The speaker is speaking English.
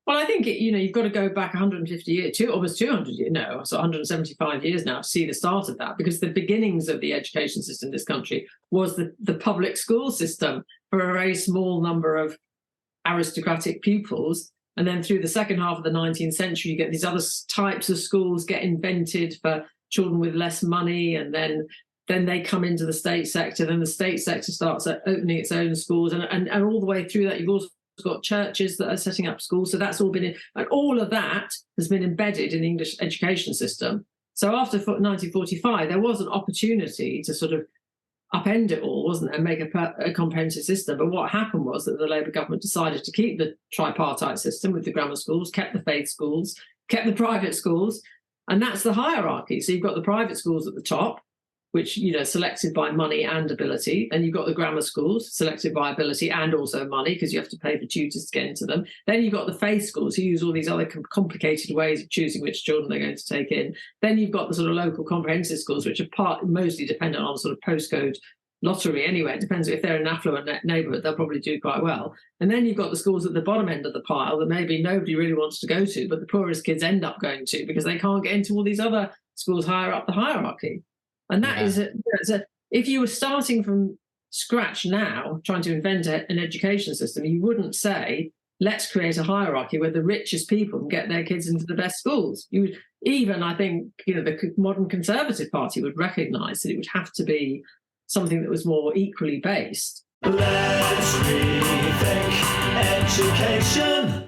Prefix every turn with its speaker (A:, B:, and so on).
A: Well, I think, you've got to go back 150 years, almost 200 years, no, so 175 years now to see the start of that, because the beginnings of the education system in this country was the public school system for a very small number of aristocratic pupils. And then through the second half of the 19th century, you get these other types of schools get invented for children with less money, and then they come into the state sector. Then the state sector starts opening its own schools, and all the way through that, you've also got churches that are setting up schools. So that's all been and all of that has been embedded in the English education system. So after 1945, there was an opportunity to sort of upend it all, wasn't there, and make a comprehensive system. But what happened was that the Labour government decided to keep the tripartite system with the grammar schools, kept the faith schools, kept the private schools, and that's the hierarchy. So you've got the private schools at the top, which, selected by money and ability. Then you've got the grammar schools, selected by ability and also money, because you have to pay for tutors to get into them. Then you've got the faith schools, who use all these other complicated ways of choosing which children they're going to take in. Then you've got the sort of local comprehensive schools, which are mostly dependent on sort of postcode lottery anyway. It depends if they're in an affluent neighbourhood, they'll probably do quite well. And then you've got the schools at the bottom end of the pile that maybe nobody really wants to go to, but the poorest kids end up going to because they can't get into all these other schools higher up the hierarchy. And that is if you were starting from scratch now, trying to invent an education system, you wouldn't say, let's create a hierarchy where the richest people can get their kids into the best schools. You would even, I think, the modern Conservative Party would recognise that it would have to be something that was more equally based.
B: Let's rethink education.